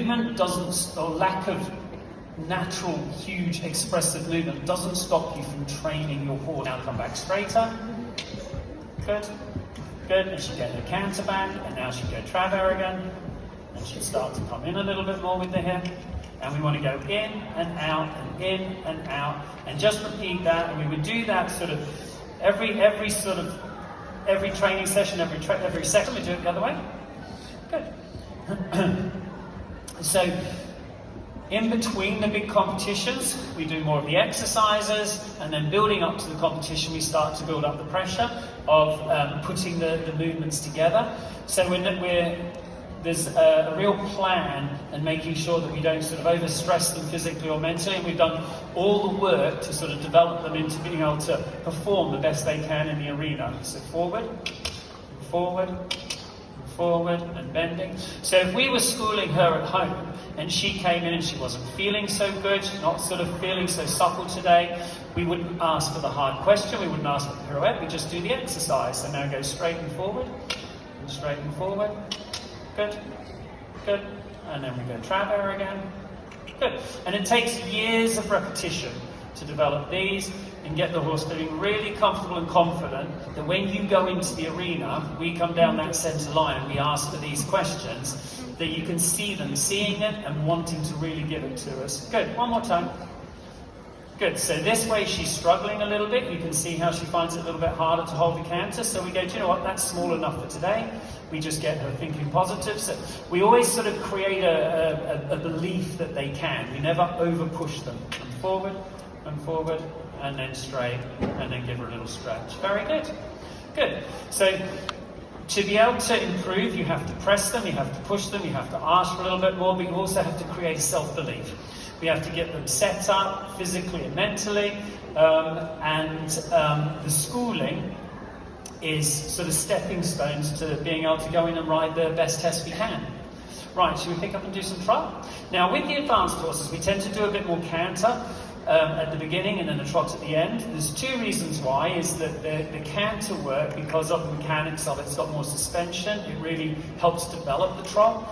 movement doesn't, or lack of natural, huge, expressive movement doesn't stop you from training your horse. Now come back straighter. Good. Good. And she'd get her canter back, and now she'd go traver again. And she'd start to come in a little bit more with the hip. And we want to go in and out and in and out. And just repeat that. And we would do that sort of every training session, every second. We do it the other way. Good. So, in between the big competitions, we do more of the exercises, and then building up to the competition, we start to build up the pressure of putting the movements together. So there's a real plan and making sure that we don't sort of overstress them physically or mentally. And we've done all the work to sort of develop them into being able to perform the best they can in the arena. So forward, forward, forward, and bending. So if we were schooling her at home and she came in and she wasn't feeling so good, not sort of feeling so supple today, we wouldn't ask for the hard question, we wouldn't ask for the pirouette, we just do the exercise. So now go straight and forward, and straight and forward. Good, good. And then we go traver again. Good. And it takes years of repetition to develop these and get the horse feeling really comfortable and confident that when you go into the arena, we come down that centre line, we ask for these questions, that you can see them seeing it and wanting to really give it to us. Good. One more time. Good. So this way she's struggling a little bit. You can see how she finds it a little bit harder to hold the canter. So we go, do you know what? That's small enough for today. We just get her thinking positive. So we always sort of create a belief that they can. We never over push them. And forward, and then straight, and then give her a little stretch. Very good. Good. So to be able to improve, you have to press them, you have to push them, you have to ask for a little bit more, but you also have to create self-belief. We have to get them set up physically and mentally, and the schooling is sort of stepping stones to being able to go in and ride the best test we can. Right, should we pick up and do some trot? Now with the advanced horses, we tend to do a bit more canter at the beginning and then a trot at the end. There's two reasons why, is that the canter work, because of the mechanics of it, it's got more suspension, it really helps develop the trot.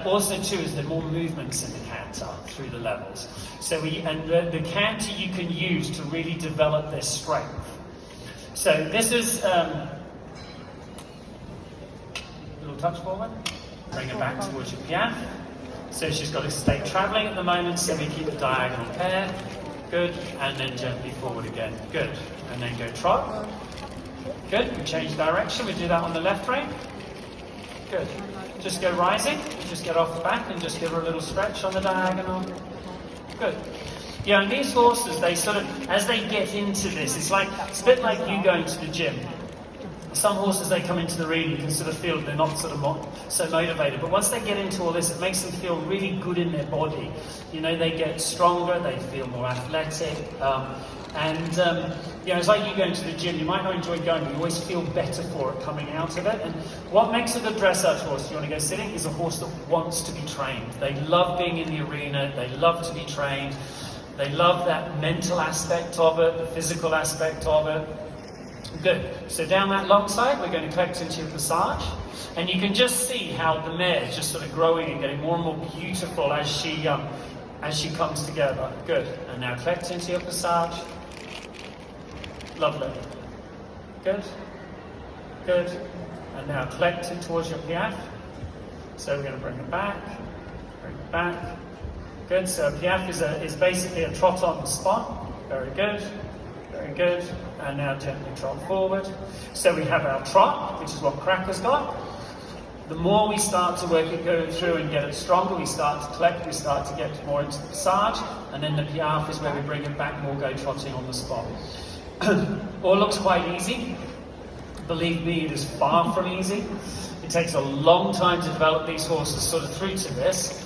Also too is there more movements in the canter through the levels. So the canter you can use to really develop their strength. So this is a little touch forward, bring it back towards your piaffe. So she's got to stay travelling at the moment, so we keep a diagonal pair. Good, and then gently forward again. Good, and then go trot. Good, we change direction, we do that on the left rein. Good, just go rising, just get off the back and just give her a little stretch on the diagonal. Good. Yeah, and these horses, they sort of, as they get into this, it's a bit like you going to the gym. Some horses, they come into the arena, you can sort of feel they're not sort of so motivated. But once they get into all this, it makes them feel really good in their body. You know, they get stronger, they feel more athletic. It's like you going to the gym. You might not enjoy going, but you always feel better for it coming out of it. And what makes a good dressage horse, you want to go sitting, is a horse that wants to be trained. They love being in the arena, they love to be trained. They love that mental aspect of it, the physical aspect of it. Good. So down that long side, we're going to collect into your passage. And you can just see how the mare is just sort of growing and getting more and more beautiful as she comes together. Good. And now collect into your passage. Lovely. Good. Good. And now collect it towards your piaffe. So we're going to bring it back. Bring it back. Good. So a piaffe is basically a trot on the spot. Very good. Very good. And now gently trot forward. So we have our trot, which is what Cracker's got. The more we start to work it, go through and get it stronger, we start to collect, we start to get more into the passage, and then the piaffe is where we bring it back more, go trotting on the spot. All looks quite easy. Believe me, it is far from easy. It takes a long time to develop these horses sort of through to this.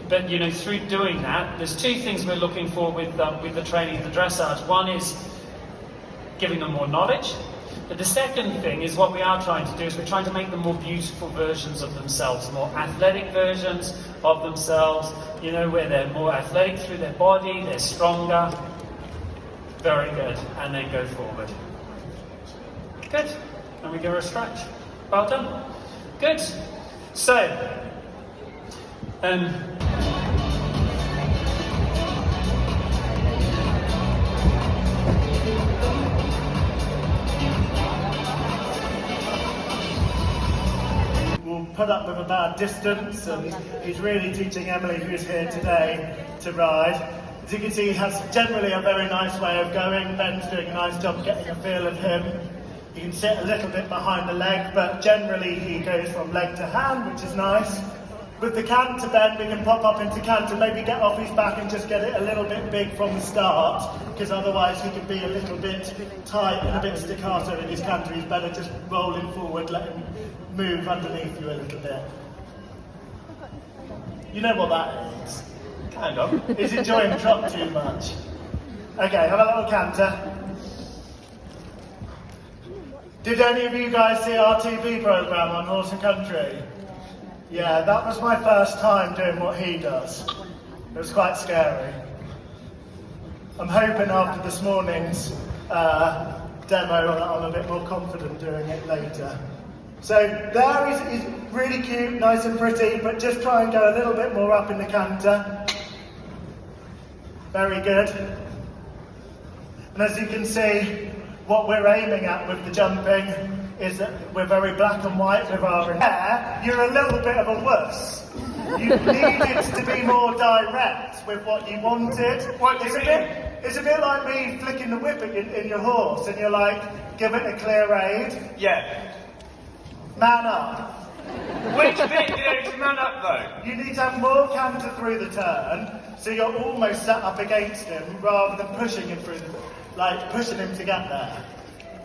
But you know, through doing that, there's two things we're looking for with the training of the dressage. One is giving them more knowledge, but the second thing is what we are trying to do is we're trying to make them more beautiful versions of themselves, more athletic versions of themselves. You know, where they're more athletic through their body, they're stronger. Very good, and then go forward. Good, and we give her a stretch. Well done. Good. So, we'll put up with a bad distance, and he's really teaching Emily, who's here today, to ride. As you can see, he has generally a very nice way of going. Ben's doing a nice job getting a feel of him. You can sit a little bit behind the leg, but generally he goes from leg to hand, which is nice. With the canter, Ben, we can pop up into canter, maybe get off his back and just get it a little bit big from the start, because otherwise he could be a little bit tight and a bit staccato in his canter. He's better just rolling forward, let him move underneath you a little bit. You know what that is? kind of. He's enjoying the drop too much. Okay, have a little canter. Did any of you guys see our TV programme on Horse and Country? Yeah, that was my first time doing what he does. It was quite scary. I'm hoping after this morning's demo that I'm a bit more confident doing it later. So there he's really cute, nice and pretty, but just try and go a little bit more up in the canter. Very good. And as you can see, what we're aiming at with the jumping is that we're very black and white with our hair. You're a little bit of a wuss. You needed to be more direct with what you wanted. It's a bit like me flicking the whip in your horse, and you're like, give it a clear aid. Yeah. Man up. Which bit did I need to man up though? You need to have more canter through the turn, so you're almost set up against him rather than pushing him through pushing him to get there.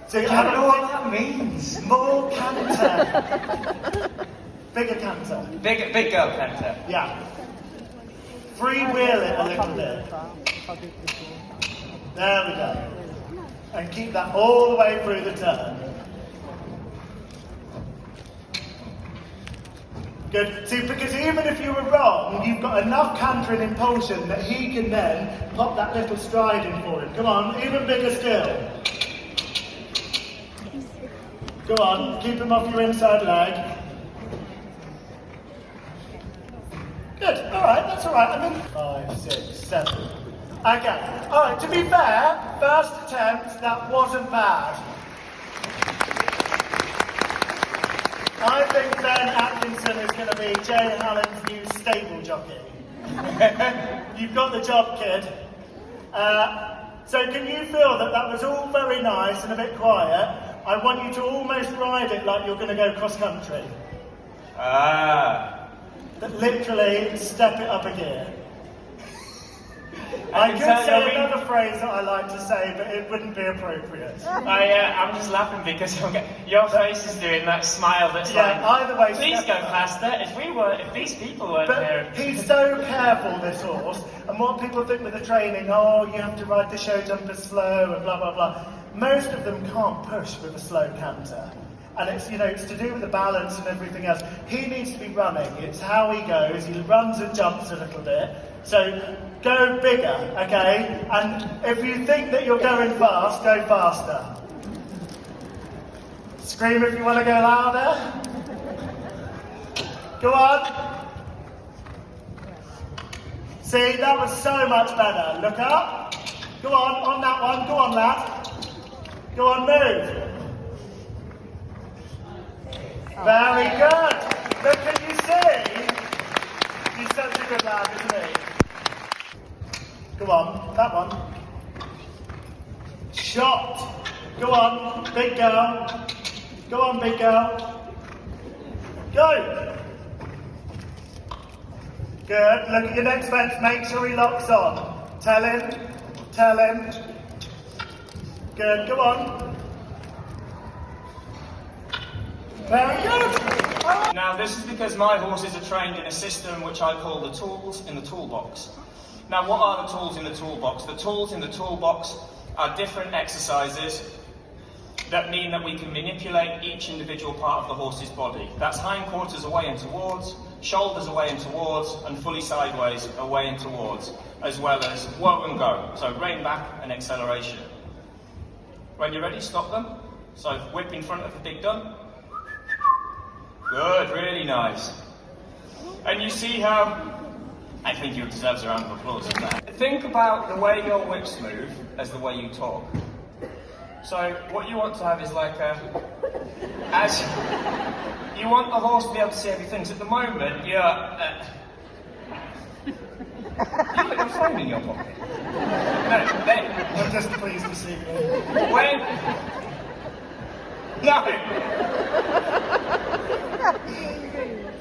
So you I don't know what that means. More canter. Bigger canter. Big girl canter. Yeah. Freewheel it a little bit. There we go. And keep that all the way through the turn. Good. See, because even if you were wrong, you've got enough canter and impulsion that he can then pop that little stride in for him. Come on, even bigger still. Go on, keep him off your inside leg. Good, alright, that's alright. I mean, 5, 6, 7. Okay, alright, to be fair, first attempt, that wasn't bad. I think Ben Atkinson is going to be Jay Hallen's new stable jockey. You've got the job, kid. So can you feel that that was all very nice and a bit quiet? I want you to almost ride it like you're going to go cross country. That literally step it up a gear. I could say another phrase that I like to say, but it wouldn't be appropriate. I'm just laughing because your face is doing that smile that's either way, please go faster. If these people weren't here. He's so careful, this horse, and what people think with the training, oh, you have to ride the show jumper slow and blah, blah, blah. Most of them can't push with a slow canter. And it's to do with the balance and everything else. He needs to be running. It's how he goes. He runs and jumps a little bit. So go bigger, okay? And if you think that you're going fast, go faster. Scream if you want to go louder. Go on. See, that was so much better. Look up. Go on that one. Go on, lad. Go on, move. Very good. Look, can you see? He's such a good lad, isn't he? Go on, that one. Shot. Go on, big girl. Go on, big girl. Go. Good. Look at your next fence. Make sure he locks on. Tell him. Tell him. Good. Go on. Very good. Now this is because my horses are trained in a system which I call the tools in the toolbox. Now what are the tools in the toolbox? The tools in the toolbox are different exercises that mean that we can manipulate each individual part of the horse's body. That's hindquarters away and towards, shoulders away and towards, and fully sideways away and towards, as well as whoa and go. So rein back and acceleration. When you're ready, stop them. So whip in front of the big dun. Good, really nice. And you see how, I think you deserve a round of applause for that. Think about the way your whips move as the way you talk. So what you want to have is like as you want the horse to be able to see everything. So at the moment, you've got your phone in your pocket. No, then. I'm just pleased to see you. When? No.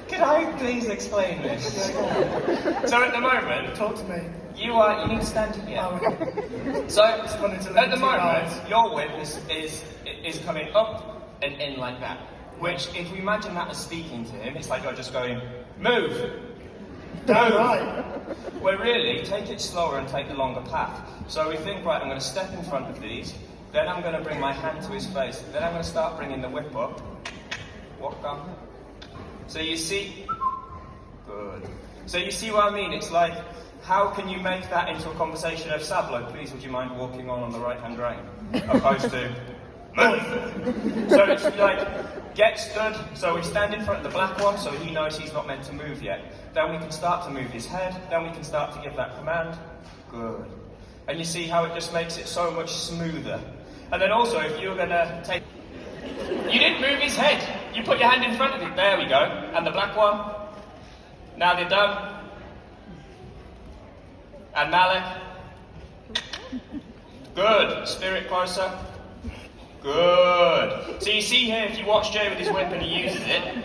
Could I please explain this? So at the moment, Talk to me. you need to stand here. Oh, So wanted to at the listen to moment, guys. your whip is coming up and in like that. Which, if we imagine that as speaking to him, it's like you're just going, move. damn Move. right. Where really, take it slower and take the longer path. So we think, right, I'm going to step in front of these, then I'm going to bring my hand to his face, then I'm going to start bringing the whip up. Walk down. So you see, good. So you see what I mean? It's like, how can you make that into a conversation of Sablo, please would you mind walking on the right-hand rein? Opposed to, move. So it's like, get stood, so we stand in front of the black one, so he knows he's not meant to move yet. Then we can start to move his head, then we can start to give that command. Good. And you see how it just makes it so much smoother. And then also, if you're gonna take... You didn't move his head. You put your hand in front of it. There we go. And the black one. Now they're done. And Malik. Good. Spirit closer. Good. So you see here, if you watch Jay with his whip and he uses it,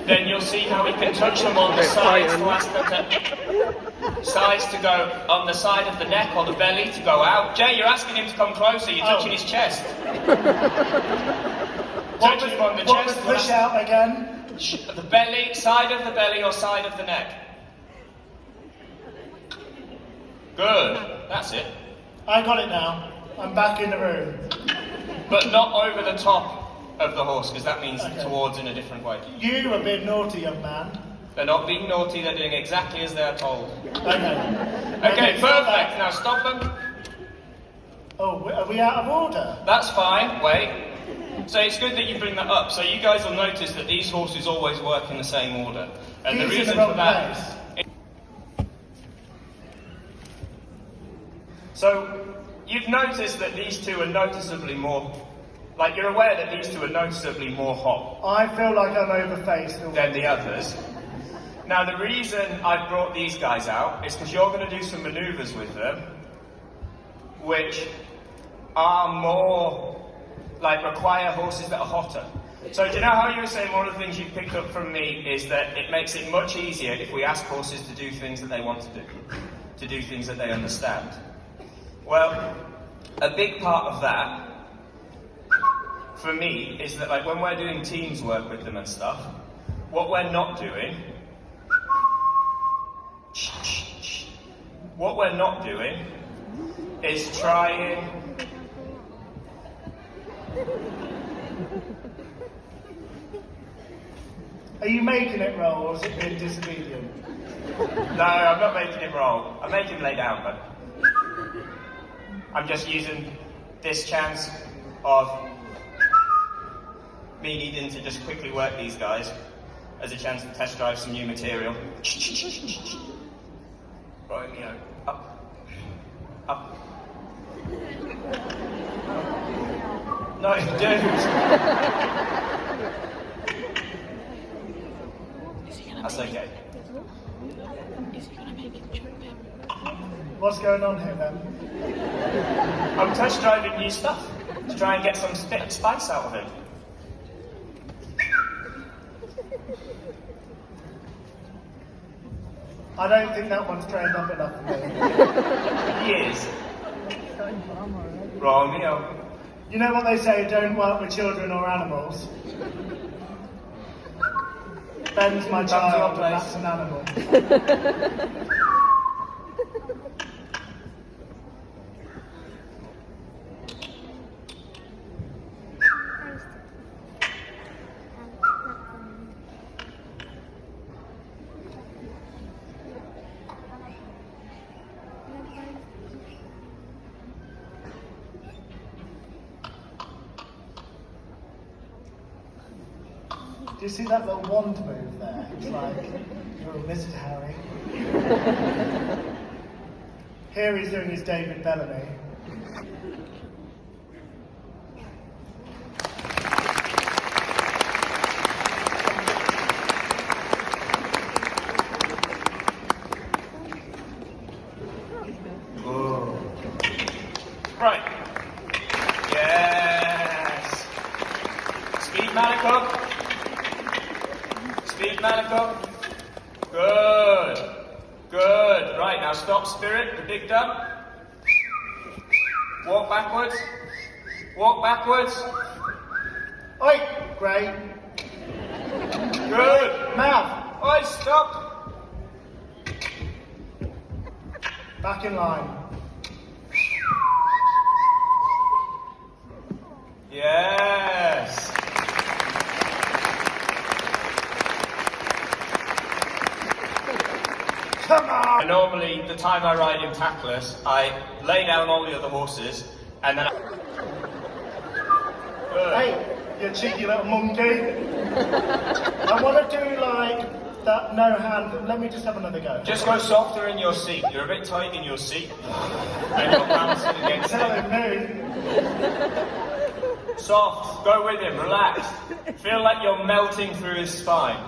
then you'll see how he can touch them on the sides to ask them to... Sides to go on the side of the neck or the belly to go out. Jay, you're asking him to come closer. You're touching his chest. Touching him on the What chest. was push out again? The belly, side of the belly or side of the neck. Good. That's it. I got it now. I'm back in the room. But not over the top of the horse, because that means Okay. towards in a different way. You are being naughty, young man. They're not being naughty, they're doing exactly as they're told. Okay. Okay, stop perfect. that. Now stop them. Oh, are we out of order? That's fine. Wait. So it's good that you bring that up. So you guys will notice that these horses always work in the same order. And the He's in reason the wrong for that... place. So you've noticed that these two are noticeably more... Like, you're aware that these two are noticeably more hot I feel like I'm overfaced. than the others. Now, the reason I brought these guys out is because you're going to do some manoeuvres with them, which are more, like, require horses that are hotter. So, do you know how you were saying one of the things you picked up from me is that it makes it much easier if we ask horses to do things that they want to do things that they understand? Well, a big part of that, for me, is that, like, when we're doing teams work with them and stuff, what we're not doing is trying... Are you making it roll or is it being disobedient? No, I'm not making him roll. I'm making him lay down, but I'm just using this chance of me needing to just quickly work these guys as a chance to test drive some new material. Romeo, up, up. No, dude. That's okay. What's going on here then? I'm test driving new stuff to try and get some spice out of it. I don't think that one's trained up enough for me. He is. Romeo. You know what they say, don't work with children or animals? Ben's my child, and that's an animal. Do you see that little wand move there? Looks like you're all missed, Harry. Here he's doing his David Bellamy. Right. Yes. Speed Malakov. Speed Malakov. Good. Good. Right, now stop Spirit, the big dump. Walk backwards. Walk backwards. Oi, great. Good. Mav, Oi, stop. back in line. Yes. Come on! Normally, the time I ride in tackless, I lay down all the other horses, and then Hey, you cheeky little monkey. I want to do like that no hand. Let me just have another go. just go softer in your seat. You're a bit tight in your seat, and you're bouncing against it. Telling me. Soft, go with him, relax. Feel like you're melting through his spine.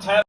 Tell